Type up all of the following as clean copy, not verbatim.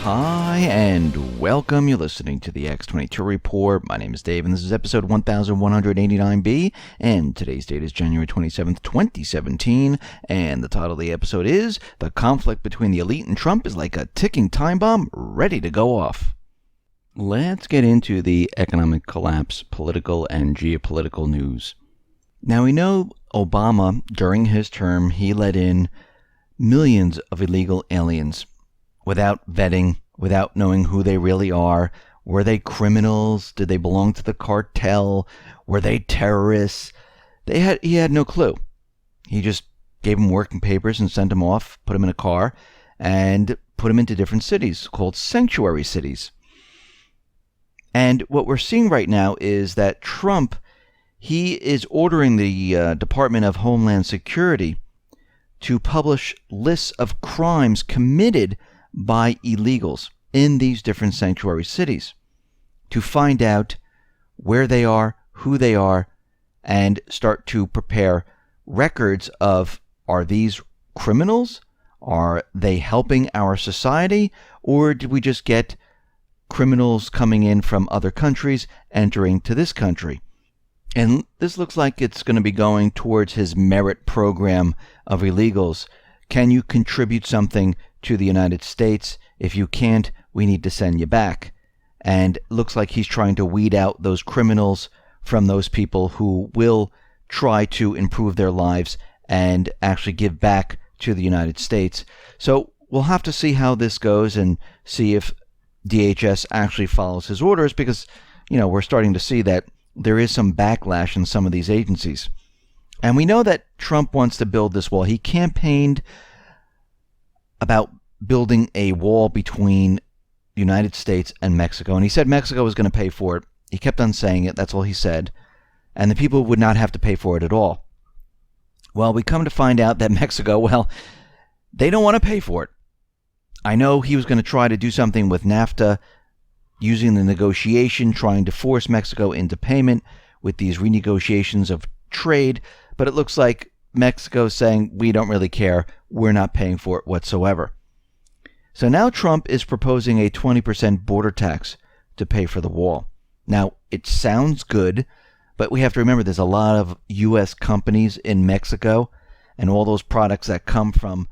Hi, and welcome. You're listening to the X22 Report. My name is Dave, and this is episode 1189B, and today's date is January 27th, 2017, and the title of the episode is, The Conflict Between the Elite and Trump is like a ticking time bomb ready to go off. Let's get into the economic collapse, political and geopolitical news. Now, we know Obama, during his term, he let in millions of illegal aliens without vetting, without knowing who they really are. Were they criminals? Did they belong to the cartel? Were they terrorists? He had no clue. He just gave them working papers and sent them off, put them in a car, and put them into different cities called sanctuary cities. And what we're seeing right now is that Trump, he is ordering the Department of Homeland Security to publish lists of crimes committed by illegals in these different sanctuary cities, to find out where they are, who they are, and start to prepare records of, are these criminals? Are they helping our society? Or did we just get criminals coming in from other countries entering to this country? And this looks like it's going to be going towards his merit program of illegals. Can you contribute something to the United States? If you can't, we need to send you back. And it looks like he's trying to weed out those criminals from those people who will try to improve their lives and actually give back to the United States. So we'll have to see how this goes and see if DHS actually follows his orders, because, we're starting to see that there is some backlash in some of these agencies. And we know that Trump wants to build this wall. He campaigned about building a wall between the United States and Mexico. And he said Mexico was going to pay for it. He kept on saying it. That's all he said. And the people would not have to pay for it at all. Well, we come to find out that Mexico, they don't want to pay for it. I know he was going to try to do something with NAFTA, using the negotiation, trying to force Mexico into payment with these renegotiations of trade. But it looks like Mexico's saying, we don't really care. We're not paying for it whatsoever. So now Trump is proposing a 20% border tax to pay for the wall. Now, it sounds good, but we have to remember there's a lot of U.S. companies in Mexico, and all those products that come from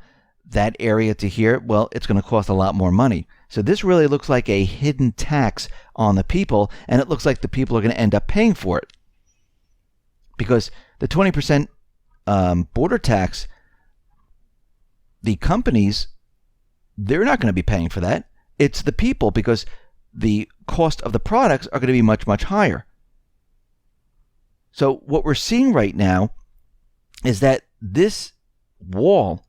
that area to here, it's going to cost a lot more money. So this really looks like a hidden tax on the people, and it looks like the people are going to end up paying for it. Because the 20% border tax, the companies, they're not going to be paying for that. It's the people, because the cost of the products are going to be much, much higher. So what we're seeing right now is that this wall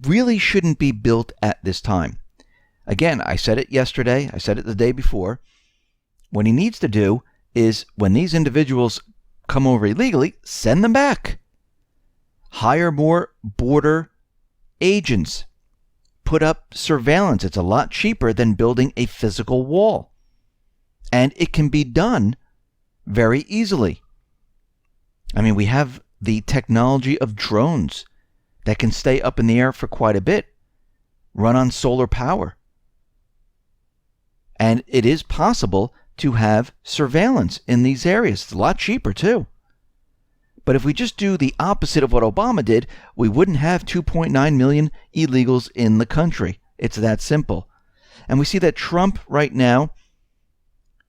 really shouldn't be built at this time. Again, I said it yesterday, I said it the day before. What he needs to do is, when these individuals come over illegally, send them back. Hire more border agents. Put up surveillance. It's a lot cheaper than building a physical wall. And it can be done very easily. We have the technology of drones that can stay up in the air for quite a bit, run on solar power. And it is possible to have surveillance in these areas. It's a lot cheaper too. But if we just do the opposite of what Obama did, we wouldn't have 2.9 million illegals in the country. It's that simple. And we see that Trump right now,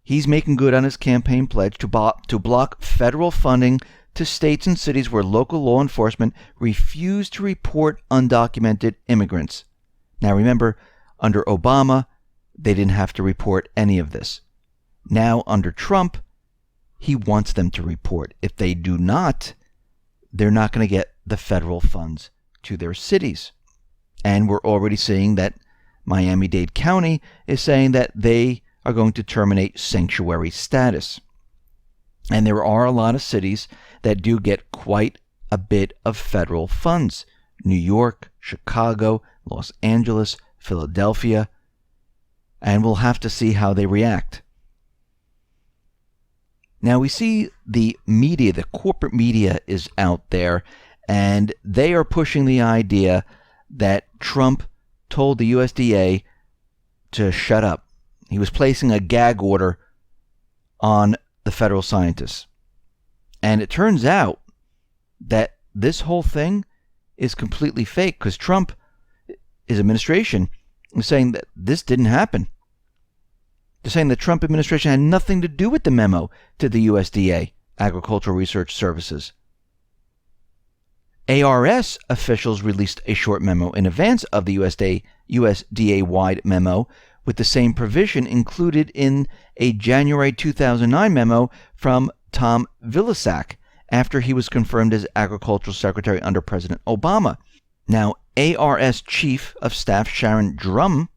he's making good on his campaign pledge to block federal funding to states and cities where local law enforcement refuse to report undocumented immigrants. Now remember, under Obama, they didn't have to report any of this. Now under Trump, he wants them to report. If they do not, they're not going to get the federal funds to their cities. And we're already seeing that Miami-Dade County is saying that they are going to terminate sanctuary status. And there are a lot of cities that do get quite a bit of federal funds. New York, Chicago, Los Angeles, Philadelphia. And we'll have to see how they react. Now we see the media, the corporate media is out there, and they are pushing the idea that Trump told the USDA to shut up. He was placing a gag order on the federal scientists. And it turns out that this whole thing is completely fake, because Trump, his administration, is saying that this didn't happen. They're saying the Trump administration had nothing to do with the memo to the USDA, Agricultural Research Services. ARS officials released a short memo in advance of the USDA-wide memo, with the same provision included in a January 2009 memo from Tom Vilsack after he was confirmed as Agricultural Secretary under President Obama. Now, ARS Chief of Staff Sharon Drum,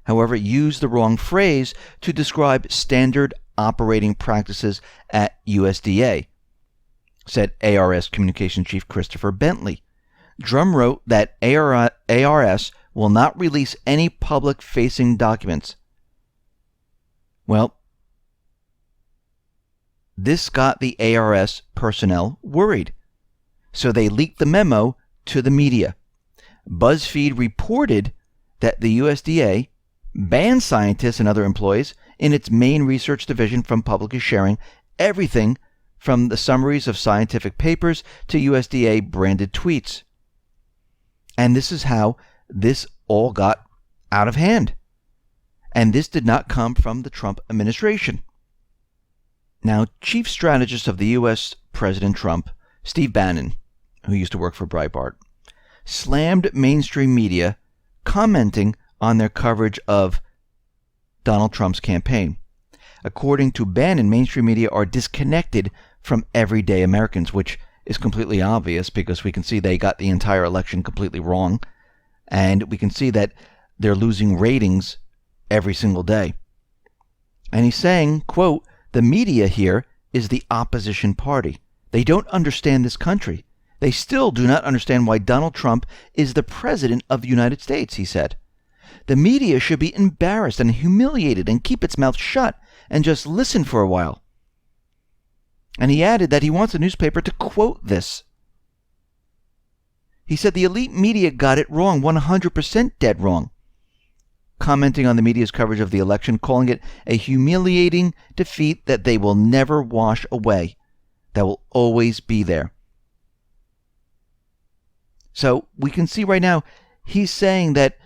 however, used the wrong phrase to describe standard operating practices at USDA, said ARS Communications Chief Christopher Bentley. Drum wrote that ARS will not release any public-facing documents. Well, this got the ARS personnel worried, so they leaked the memo to the media. BuzzFeed reported that the USDA banned scientists and other employees in its main research division from publicly sharing everything from the summaries of scientific papers to USDA-branded tweets. And this is how this all got out of hand. And this did not come from the Trump administration. Now, chief strategist of the U.S. President Trump, Steve Bannon, who used to work for Breitbart, slammed mainstream media, commenting on their coverage of Donald Trump's campaign. According to Bannon, mainstream media are disconnected from everyday Americans, which is completely obvious because we can see they got the entire election completely wrong, and we can see that they're losing ratings every single day. And he's saying, quote, "The media here is the opposition party. They don't understand this country. They still do not understand why Donald Trump is the president of the United States," he said. "The media should be embarrassed and humiliated and keep its mouth shut and just listen for a while." And he added that he wants the newspaper to quote this. He said the elite media got it wrong, 100% dead wrong, commenting on the media's coverage of the election, calling it a humiliating defeat that they will never wash away, that will always be there. So we can see right now, he's saying that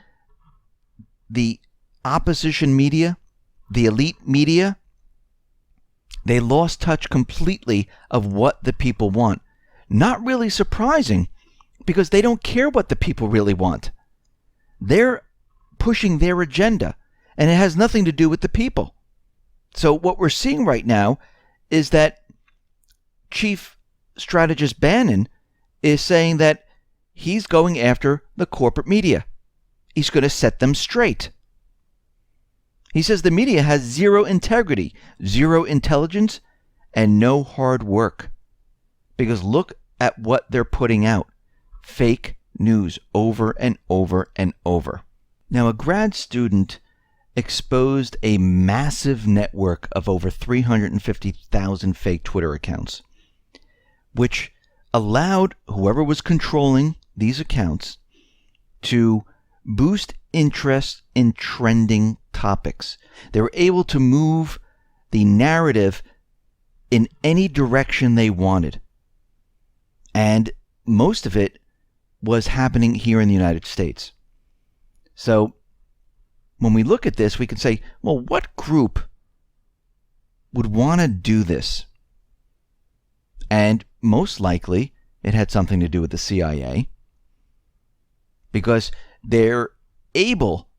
the opposition media, the elite media, they lost touch completely of what the people want. Not really surprising, because they don't care what the people really want. They're pushing their agenda, and it has nothing to do with the people. So what we're seeing right now is that Chief Strategist Bannon is saying that he's going after the corporate media. He's going to set them straight. He says the media has zero integrity, zero intelligence, and no hard work. Because look at what they're putting out. Fake news over and over and over. Now, a grad student exposed a massive network of over 350,000 fake Twitter accounts, which allowed whoever was controlling these accounts to boost interest in trending topics. They were able to move the narrative in any direction they wanted. And most of it was happening here in the United States. So when we look at this, we can say, well, what group would want to do this? And most likely it had something to do with the CIA, because they're able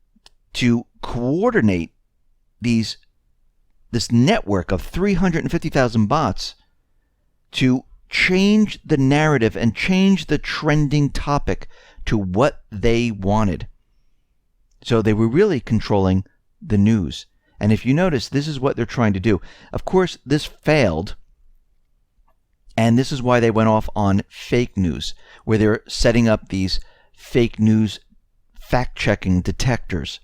to coordinate this network of 350,000 bots to change the narrative and change the trending topic to what they wanted. So they were really controlling the news. And if you notice, this is what they're trying to do. Of course, this failed. And this is why they went off on fake news, where they're setting up these fake news fact-checking detectors.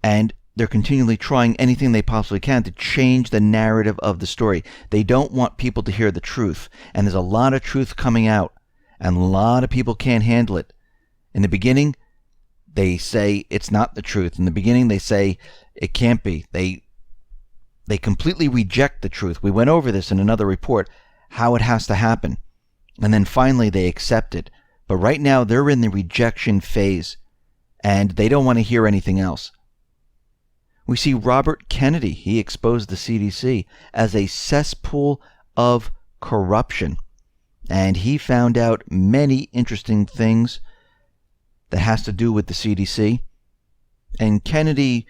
And they're continually trying anything they possibly can to change the narrative of the story. They don't want people to hear the truth. And there's a lot of truth coming out. And a lot of people can't handle it. In the beginning, They say it's not the truth. In the beginning, they say it can't be. They completely reject the truth. We went over this in another report, how it has to happen. And then finally, they accept it. But right now, they're in the rejection phase, and they don't want to hear anything else. We see Robert Kennedy. He exposed the CDC as a cesspool of corruption. And he found out many interesting things that has to do with the CDC. And Kennedy,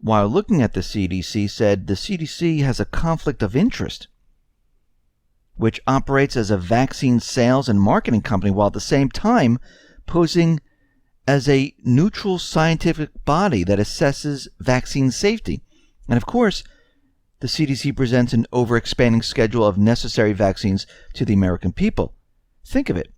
while looking at the CDC, said the CDC has a conflict of interest, which operates as a vaccine sales and marketing company while at the same time posing as a neutral scientific body that assesses vaccine safety. And of course, the CDC presents an overexpanding schedule of necessary vaccines to the American people. Think of it.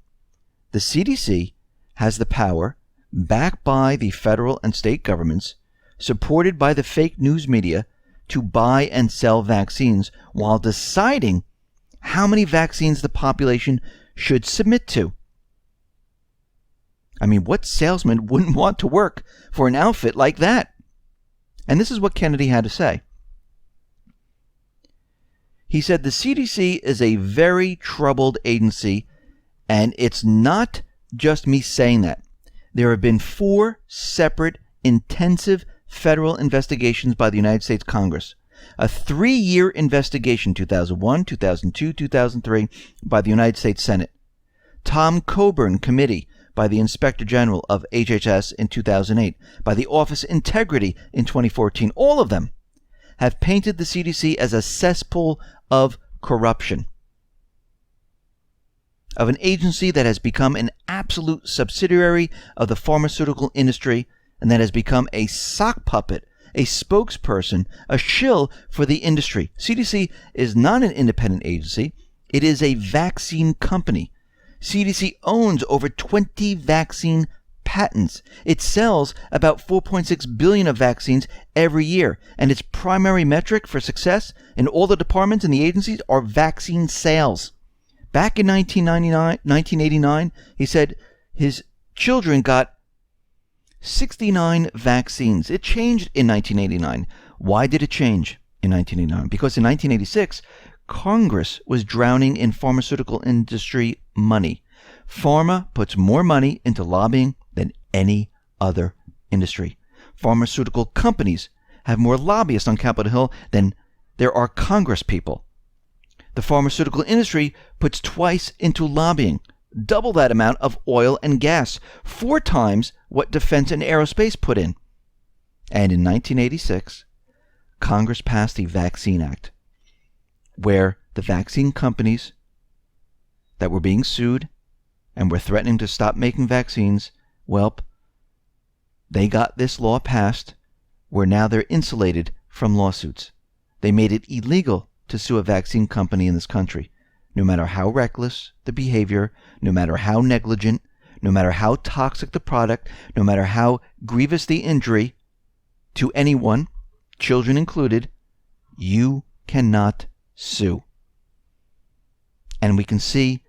The CDC has the power, backed by the federal and state governments, supported by the fake news media, to buy and sell vaccines while deciding how many vaccines the population should submit to. I mean, what salesman wouldn't want to work for an outfit like that? And this is what Kennedy had to say. He said the CDC is a very troubled agency, and it's not just me saying that. There have been 4 separate, intensive federal investigations by the United States Congress. A 3-year investigation, 2001, 2002, 2003, by the United States Senate. Tom Coburn Committee by the Inspector General of HHS in 2008, by the Office Integrity in 2014. All of them have painted the CDC as a cesspool of corruption, of an agency that has become an absolute subsidiary of the pharmaceutical industry and that has become a sock puppet, a spokesperson, a shill for the industry. CDC is not an independent agency. It is a vaccine company. CDC owns over 20 vaccine patents. It sells about 4.6 billion of vaccines every year, and its primary metric for success in all the departments and the agencies are vaccine sales. Back in 1989, he said his children got 69 vaccines. It changed in 1989. Why did it change in 1989? Because in 1986, Congress was drowning in pharmaceutical industry money. Pharma puts more money into lobbying than any other industry. Pharmaceutical companies have more lobbyists on Capitol Hill than there are Congress people. The pharmaceutical industry puts twice into lobbying, double that amount of oil and gas, 4 times what defense and aerospace put in. And in 1986, Congress passed the Vaccine Act, where the vaccine companies that were being sued and were threatening to stop making vaccines, well, they got this law passed where now they're insulated from lawsuits. They made it illegal to sue a vaccine company in this country, no matter how reckless the behavior, no matter how negligent, no matter how toxic the product, no matter how grievous the injury to anyone, children included. You cannot sue. And we can see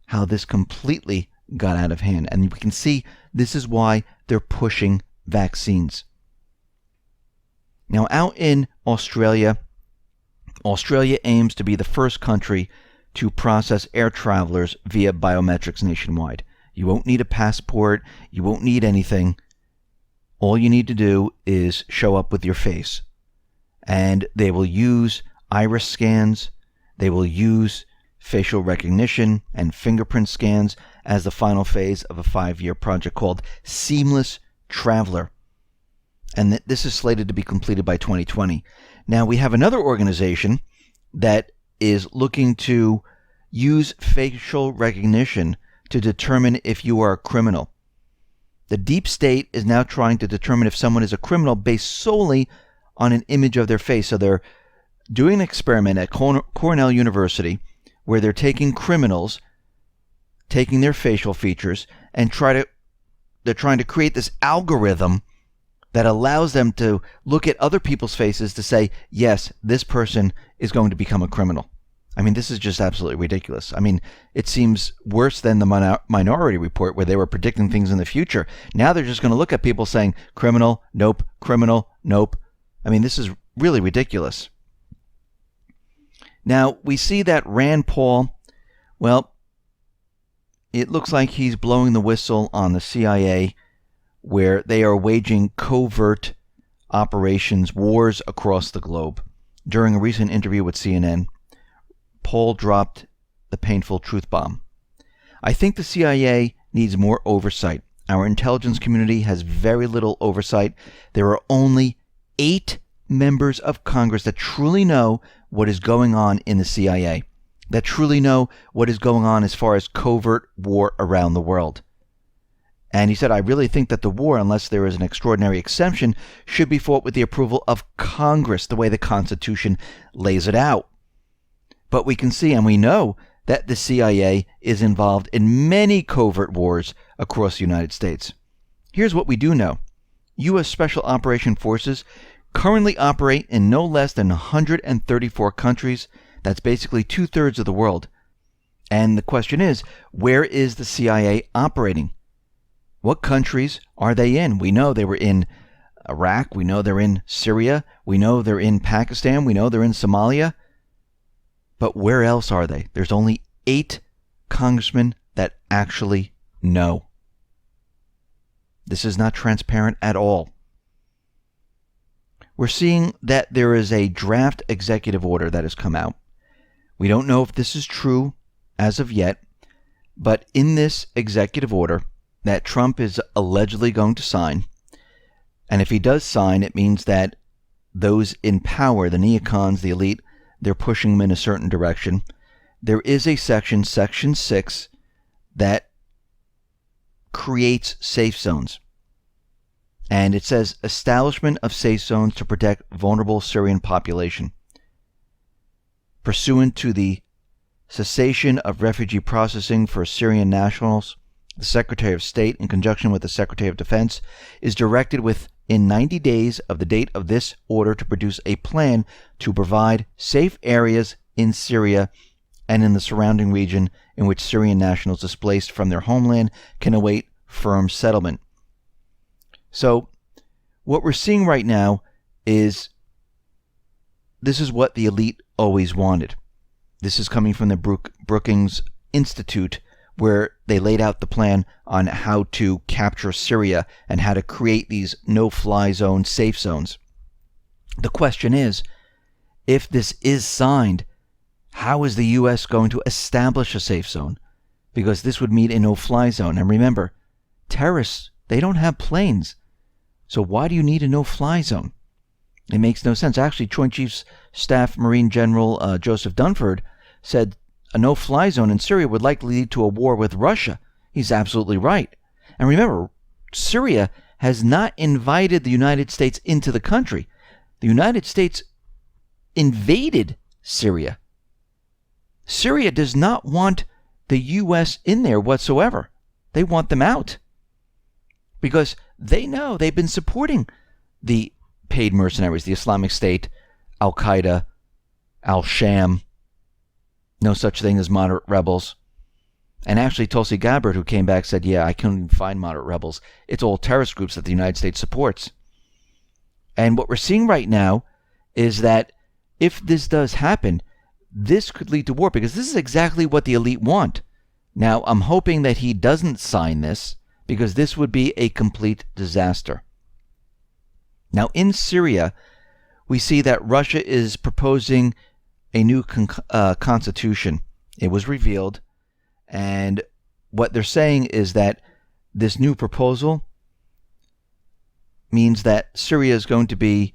how this completely got out of hand. And we can see this is why they're pushing vaccines. Now, out in Australia aims to be the first country to process air travelers via biometrics nationwide. You won't need a passport. You won't need anything. All you need to do is show up with your face. And they will use iris scans. They will use facial recognition and fingerprint scans as the final phase of a 5-year project called Seamless Traveler. And this is slated to be completed by 2020. Now, we have another organization that is looking to use facial recognition to determine if you are a criminal. The deep state is now trying to determine if someone is a criminal based solely on an image of their face. So they're doing an experiment at Cornell University where they're taking criminals, taking their facial features, and they're trying to create this algorithm that allows them to look at other people's faces to say, yes, this person is going to become a criminal. I mean, this is just absolutely ridiculous. I mean, it seems worse than the Minority Report where they were predicting things in the future. Now they're just going to look at people saying, criminal, nope, criminal, nope. I mean, this is really ridiculous. Now, we see that Rand Paul, well, it looks like he's blowing the whistle on the CIA where they are waging covert operations, wars across the globe. During a recent interview with CNN, Paul dropped the painful truth bomb. I think the CIA needs more oversight. Our intelligence community has very little oversight. There are only 8 members of Congress that truly know what is going on in the CIA, that truly know what is going on as far as covert war around the world. And he said, I really think that the war, unless there is an extraordinary exception, should be fought with the approval of Congress, the way the Constitution lays it out. But we can see and we know that the CIA is involved in many covert wars across the United States. Here's what we do know. U.S. Special Operation Forces currently operate in no less than 134 countries. That's basically 2/3 of the world. And the question is, where is the CIA operating? What countries are they in? We know they were in Iraq. We know they're in Syria. We know they're in Pakistan. We know they're in Somalia. But where else are they? There's only 8 congressmen that actually know. This is not transparent at all. We're seeing that there is a draft executive order that has come out. We don't know if this is true as of yet, but in this executive order that Trump is allegedly going to sign, and if he does sign, it means that those in power, the neocons, the elite, they're pushing them in a certain direction. There is a section 6, that creates safe zones. And it says establishment of safe zones to protect vulnerable Syrian population. Pursuant to the cessation of refugee processing for Syrian nationals, the Secretary of State, in conjunction with the Secretary of Defense, is directed within 90 days of the date of this order to produce a plan to provide safe areas in Syria and in the surrounding region in which Syrian nationals displaced from their homeland can await firm settlement. So what we're seeing right now is this is what the elite always wanted. This is coming from the Brookings Institute, where they laid out the plan on how to capture Syria and how to create these no-fly zone safe zones. The question is, if this is signed, how is the U.S. going to establish a safe zone? Because this would mean a no-fly zone. And remember, terrorists, they don't have planes. So why do you need a no-fly zone? It makes no sense. Actually, Joint Chiefs Staff Marine General Joseph Dunford said a no-fly zone in Syria would likely lead to a war with Russia. He's absolutely right. And remember, Syria has not invited the United States into the country. The United States invaded Syria. Syria does not want the U.S. in there whatsoever. They want them out. Because they know they've been supporting the paid mercenaries, the Islamic State, Al-Qaeda, Al-Sham, no such thing as moderate rebels. And actually, Tulsi Gabbard, who came back, said, yeah, I couldn't even find moderate rebels. It's all terrorist groups that the United States supports. And what we're seeing right now is that if this does happen, this could lead to war, because this is exactly what the elite want. Now, I'm hoping that he doesn't sign this, because this would be a complete disaster. Now, in Syria, we see that Russia is proposing a new constitution. It was revealed, and what they're saying is that this new proposal means that Syria is going to be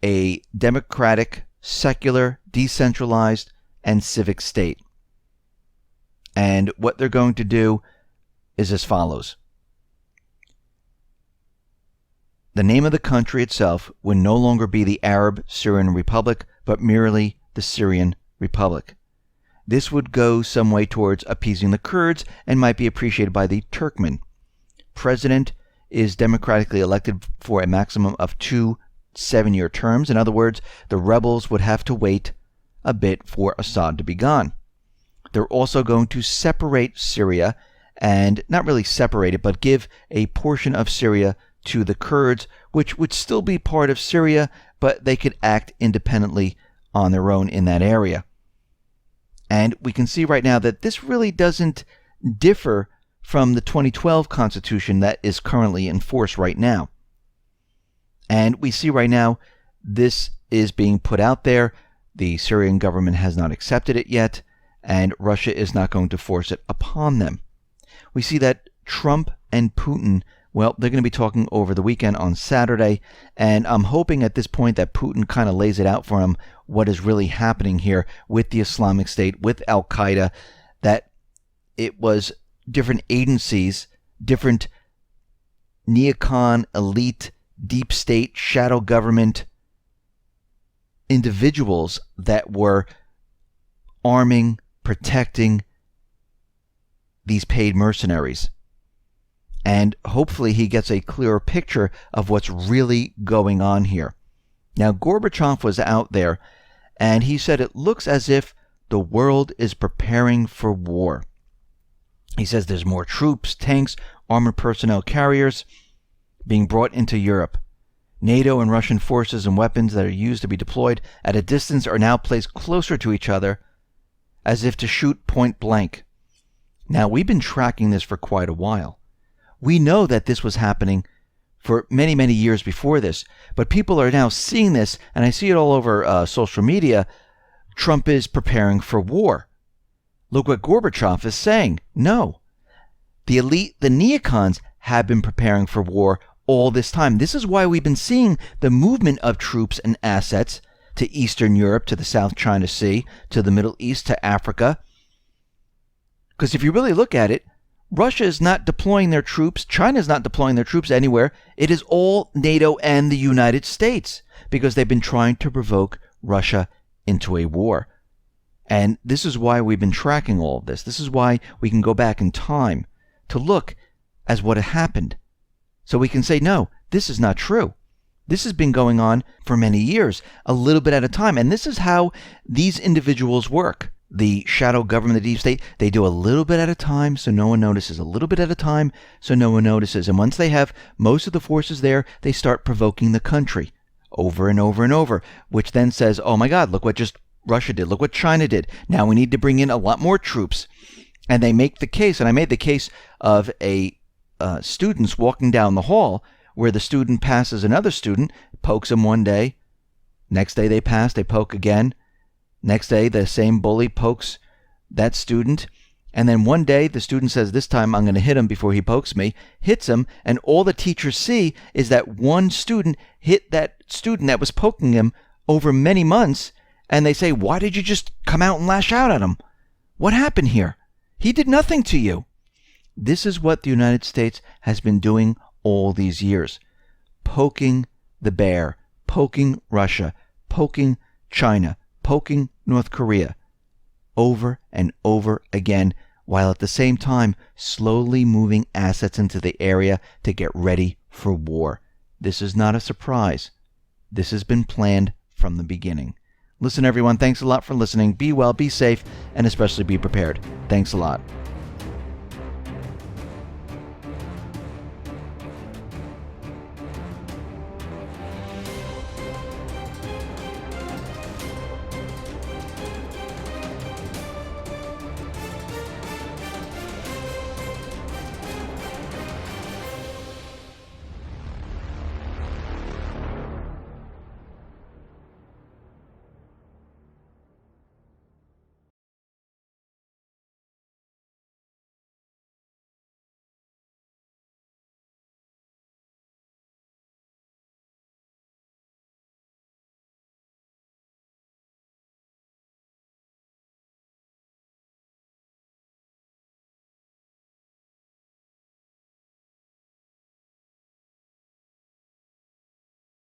a democratic, secular, decentralized, and civic state. And what they're going to do is as follows. The name of the country itself would no longer be the Arab Syrian Republic, but merely the Syrian Republic. This would go some way towards appeasing the Kurds and might be appreciated by the Turkmen. President is democratically elected for a maximum of 2 7-year terms. In other words, the rebels would have to wait a bit for Assad to be gone. They're also going to separate Syria, and not really separate it, but give a portion of Syria to the Kurds, which would still be part of Syria, but they could act independently on their own in that area. And we can see right now that this really doesn't differ from the 2012 constitution that is currently in force right now. And we see right now this is being put out there. The Syrian government has not accepted it yet, and Russia is not going to force it upon them. We see that Trump and Putin, well, they're going to be talking over the weekend on Saturday, and I'm hoping at this point that Putin kind of lays it out for him what is really happening here with the Islamic State, with Al-Qaeda, that it was different agencies, different neocon, elite, deep state, shadow government individuals that were arming, protecting these paid mercenaries. And hopefully he gets a clearer picture of what's really going on here. Now, Gorbachev was out there, and he said it looks as if the world is preparing for war. He says there's more troops, tanks, armored personnel carriers being brought into Europe. NATO and Russian forces and weapons that are used to be deployed at a distance are now placed closer to each other as if to shoot point blank. Now, we've been tracking this for quite a while. We know that this was happening for many, many years before this, but people are now seeing this, and I see it all over social media. Trump is preparing for war. Look what Gorbachev is saying. No. The elite, the neocons, have been preparing for war all this time. This is why we've been seeing the movement of troops and assets to Eastern Europe, to the South China Sea, to the Middle East, to Africa. Because if you really look at it, Russia is not deploying their troops. China is not deploying their troops anywhere. It is all NATO and the United States, because they've been trying to provoke Russia into a war. And this is why we've been tracking all of this. This is why we can go back in time to look as what had happened. So we can say, no, this is not true. This has been going on for many years, a little bit at a time. And this is how these individuals work. The shadow government, the deep state, they do a little bit at a time so no one notices, a little bit at a time so no one notices. And once they have most of the forces there, they start provoking the country over and over and over, which then says, oh my God, look what just Russia did. Look what China did. Now we need to bring in a lot more troops. And they make the case, and I made the case of students walking down the hall where the student passes another student, pokes him one day. Next day they pass, they poke again. Next day, the same bully pokes that student. And then one day, the student says, this time I'm going to hit him before he pokes me, hits him. And all the teachers see is that one student hit that student that was poking him over many months. And they say, why did you just come out and lash out at him? What happened here? He did nothing to you. This is what the United States has been doing all these years. Poking the bear, poking Russia, poking China, poking North Korea over and over again, while at the same time slowly moving assets into the area to get ready for war. This is not a surprise. This has been planned from the beginning. Listen, everyone, thanks a lot for listening. Be well, be safe, and especially be prepared. Thanks a lot.